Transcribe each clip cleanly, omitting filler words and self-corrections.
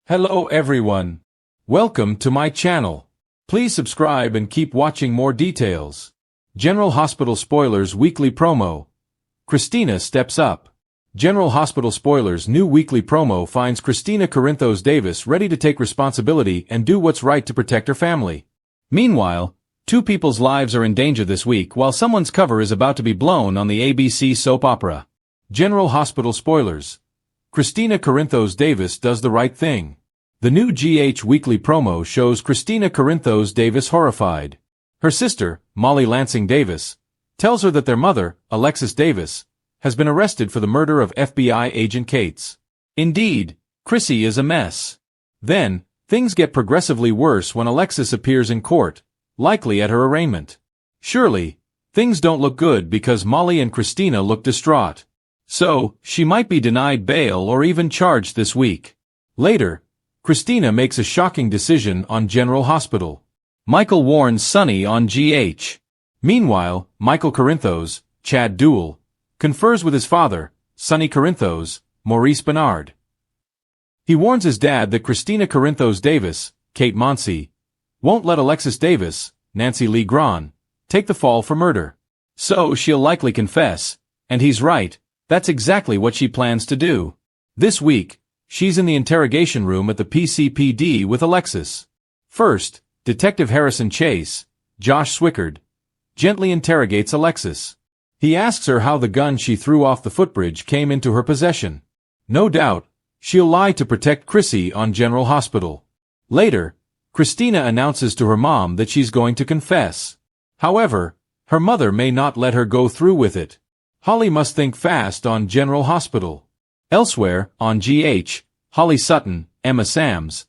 Hello everyone. Welcome to my channel. Please subscribe and keep watching more details. General Hospital Spoilers Weekly Promo. Kristina steps up. General Hospital Spoilers' new weekly promo finds Kristina Corinthos Davis ready to take responsibility and do what's right to protect her family. Meanwhile, two people's lives are in danger this week while someone's cover is about to be blown on the ABC soap opera. General Hospital Spoilers. Kristina Corinthos Davis does the right thing. The new GH weekly promo shows Kristina Corinthos Davis horrified. Her sister, Molly Lansing Davis, tells her that their mother, Alexis Davis, has been arrested for the murder of FBI agent Cates. Indeed, Chrissy is a mess. Then, things get progressively worse when Alexis appears in court, likely at her arraignment. Surely, things don't look good because Molly and Kristina look distraught. So, she might be denied bail or even charged this week. Later, Kristina makes a shocking decision on General Hospital. Michael warns Sonny on GH. Meanwhile, Michael Corinthos, Chad Duell, confers with his father, Sonny Corinthos, Maurice Bernard. He warns his dad that Kristina Corinthos Davis, Kate Monsey, won't let Alexis Davis, Nancy Lee Grahn, take the fall for murder. So she'll likely confess, and he's right. That's exactly what she plans to do. This week, she's in the interrogation room at the PCPD with Alexis. First, Detective Harrison Chase, Josh Swickard, gently interrogates Alexis. He asks her how the gun she threw off the footbridge came into her possession. No doubt, she'll lie to protect Chrissy on General Hospital. Later, Kristina announces to her mom that she's going to confess. However, her mother may not let her go through with it. Holly must think fast on General Hospital. Elsewhere, on GH, Holly Sutton, Emma Sams,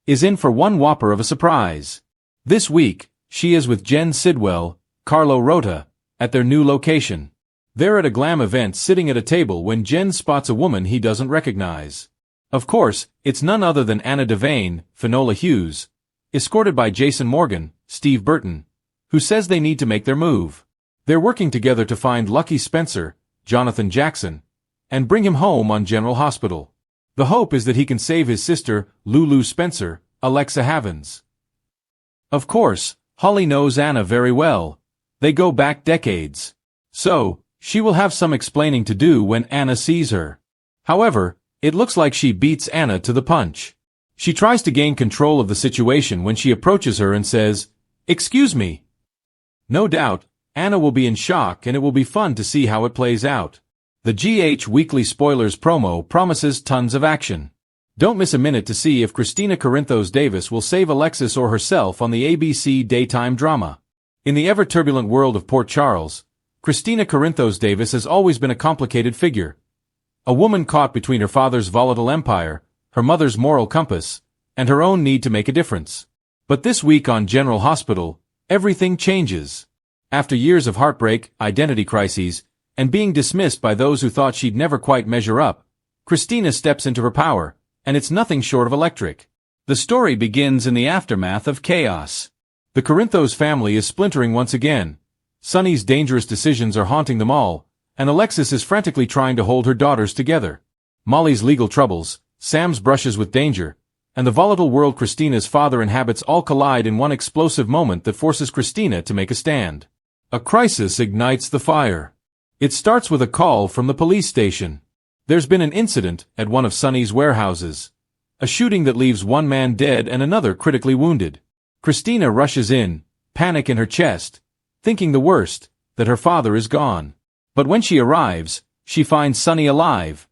is in for one whopper of a surprise. This week, she is with Jen Sidwell, Carlo Rota, at their new location. They're at a glam event sitting at a table when Jen spots a woman he doesn't recognize. Of course, it's none other than Anna Devane, Finola Hughes, escorted by Jason Morgan, Steve Burton, who says they need to make their move. They're working together to find Lucky Spencer, Jonathan Jackson, and bring him home on General Hospital. The hope is that he can save his sister, Lulu Spencer, Alexa Havens. Of course, Holly knows Anna very well. They go back decades. So, she will have some explaining to do when Anna sees her. However, it looks like she beats Anna to the punch. She tries to gain control of the situation when she approaches her and says, "Excuse me." No doubt, Anna will be in shock and it will be fun to see how it plays out. The GH Weekly Spoilers promo promises tons of action. Don't miss a minute to see if Kristina Corinthos Davis will save Alexis or herself on the ABC daytime drama. In the ever-turbulent world of Port Charles, Kristina Corinthos Davis has always been a complicated figure. A woman caught between her father's volatile empire, her mother's moral compass, and her own need to make a difference. But this week on General Hospital, everything changes. After years of heartbreak, identity crises, and being dismissed by those who thought she'd never quite measure up, Kristina steps into her power, and it's nothing short of electric. The story begins in the aftermath of chaos. The Corinthos family is splintering once again. Sonny's dangerous decisions are haunting them all, and Alexis is frantically trying to hold her daughters together. Molly's legal troubles, Sam's brushes with danger, and the volatile world Kristina's father inhabits all collide in one explosive moment that forces Kristina to make a stand. A crisis ignites the fire. It starts with a call from the police station. There's been an incident at one of Sonny's warehouses. A shooting that leaves one man dead and another critically wounded. Kristina rushes in, panic in her chest, thinking the worst, that her father is gone. But when she arrives, she finds Sonny alive,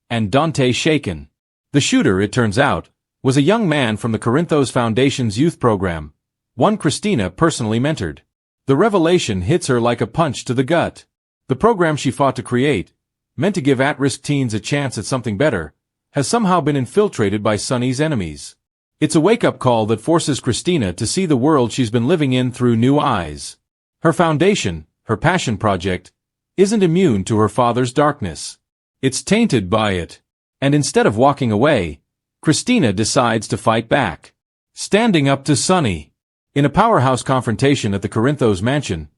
and Dante shaken. The shooter, it turns out, was a young man from the Corinthos Foundation's youth program, one Kristina personally mentored. The revelation hits her like a punch to the gut. The program she fought to create, meant to give at-risk teens a chance at something better, has somehow been infiltrated by Sonny's enemies. It's a wake-up call that forces Kristina to see the world she's been living in through new eyes. Her foundation, her passion project, isn't immune to her father's darkness. It's tainted by it. And instead of walking away, Kristina decides to fight back. Standing up to Sonny. In a powerhouse confrontation at the Corinthos mansion,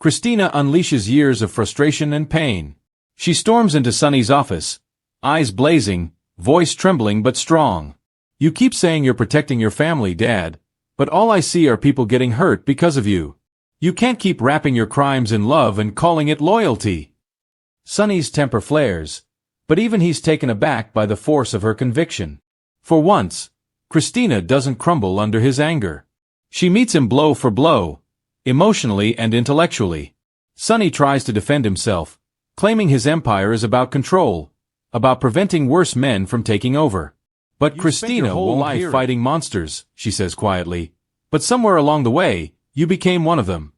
Kristina unleashes years of frustration and pain. She storms into Sonny's office, eyes blazing, voice trembling but strong. You keep saying you're protecting your family, Dad, but all I see are people getting hurt because of you. You can't keep wrapping your crimes in love and calling it loyalty. Sonny's temper flares, but even he's taken aback by the force of her conviction. For once, Kristina doesn't crumble under his anger. She meets him blow for blow, emotionally and intellectually. Sonny tries to defend himself, claiming his empire is about control, about preventing worse men from taking over. But Kristina won't life fighting monsters, she says quietly, but somewhere along the way, you became one of them.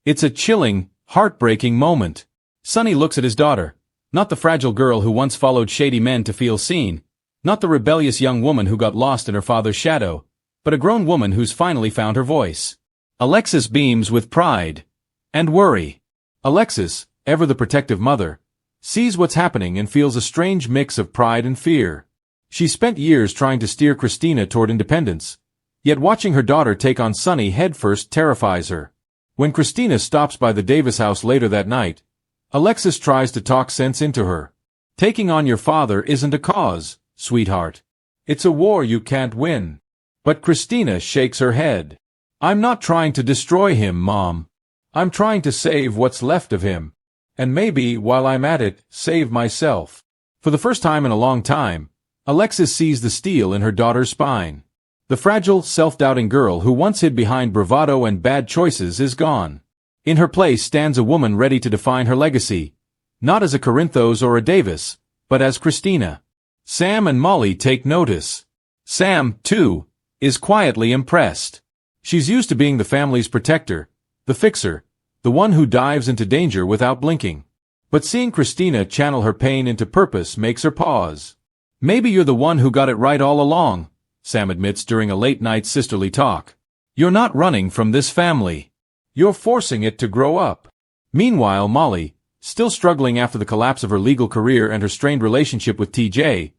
It's a chilling, heartbreaking moment. Sonny looks at his daughter, not the fragile girl who once followed shady men to feel seen, not the rebellious young woman who got lost in her father's shadow, but a grown woman who's finally found her voice. Alexis beams with pride and worry. Alexis, ever the protective mother, sees what's happening and feels a strange mix of pride and fear. She spent years trying to steer Kristina toward independence, yet watching her daughter take on Sonny headfirst terrifies her. When Kristina stops by the Davis house later that night, Alexis tries to talk sense into her. Taking on your father isn't a cause, sweetheart. It's a war you can't win. But Kristina shakes her head. I'm not trying to destroy him, Mom. I'm trying to save what's left of him. And maybe, while I'm at it, save myself. For the first time in a long time, Alexis sees the steel in her daughter's spine. The fragile, self-doubting girl who once hid behind bravado and bad choices is gone. In her place stands a woman ready to define her legacy, not as a Corinthos or a Davis, but as Kristina. Sam and Molly take notice. Sam, too, is quietly impressed. She's used to being the family's protector, the fixer, the one who dives into danger without blinking. But seeing Kristina channel her pain into purpose makes her pause. Maybe you're the one who got it right all along, Sam admits during a late-night sisterly talk. You're not running from this family. You're forcing it to grow up. Meanwhile, Molly, still struggling after the collapse of her legal career and her strained relationship with TJ,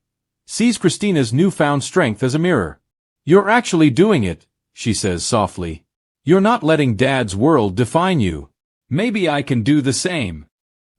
sees Kristina's newfound strength as a mirror. You're actually doing it, she says softly. You're not letting Dad's world define you. Maybe I can do the same.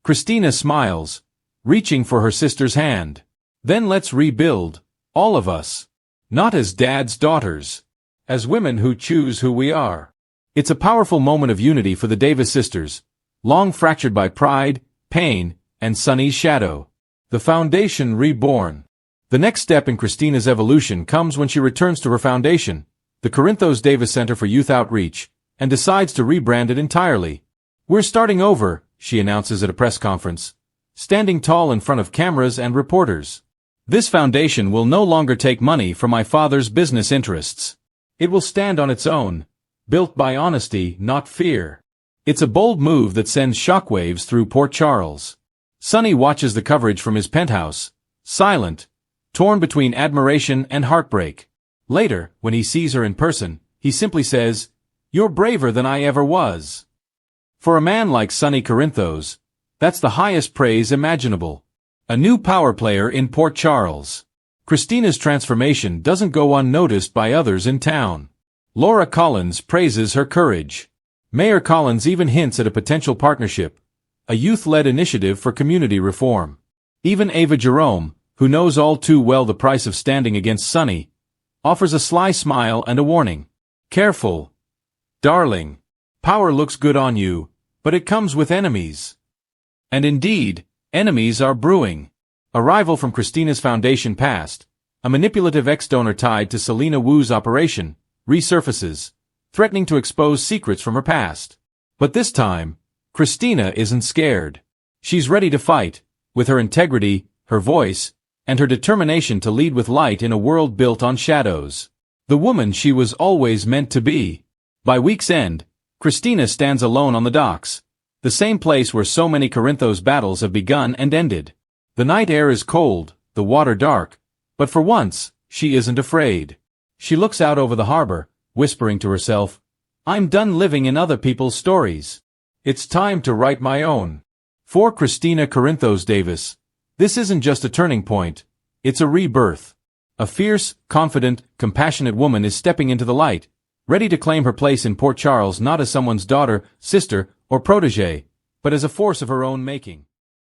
Kristina smiles, reaching for her sister's hand. Then let's rebuild, all of us. Not as Dad's daughters. As women who choose who we are. It's a powerful moment of unity for the Davis sisters, long fractured by pride, pain, and Sonny's shadow. The foundation reborn. The next step in Kristina's evolution comes when she returns to her foundation, the Corinthos Davis Center for Youth Outreach, and decides to rebrand it entirely. We're starting over, she announces at a press conference, standing tall in front of cameras and reporters. This foundation will no longer take money from my father's business interests. It will stand on its own, built by honesty, not fear. It's a bold move that sends shockwaves through Port Charles. Sonny watches the coverage from his penthouse, silent, torn between admiration and heartbreak. Later, when he sees her in person, he simply says, "You're braver than I ever was." For a man like Sonny Corinthos, that's the highest praise imaginable. A new power player in Port Charles. Kristina's transformation doesn't go unnoticed by others in town. Laura Collins praises her courage. Mayor Collins even hints at a potential partnership, a youth-led initiative for community reform. Even Ava Jerome, who knows all too well the price of standing against Sonny, offers a sly smile and a warning. Careful, darling. Power looks good on you, but it comes with enemies. And indeed, enemies are brewing. A rival from Kristina's foundation past, a manipulative ex-donor tied to Selena Wu's operation, resurfaces, threatening to expose secrets from her past. But this time, Kristina isn't scared. She's ready to fight, with her integrity, her voice, and her determination to lead with light in a world built on shadows. The woman she was always meant to be. By week's end, Kristina stands alone on the docks, the same place where so many Corinthos battles have begun and ended. The night air is cold, the water dark, but for once, she isn't afraid. She looks out over the harbor, whispering to herself, "I'm done living in other people's stories. It's time to write my own." For Kristina Corinthos Davis, this isn't just a turning point, it's a rebirth. A fierce, confident, compassionate woman is stepping into the light, ready to claim her place in Port Charles not as someone's daughter, sister, or protégée, but as a force of her own making.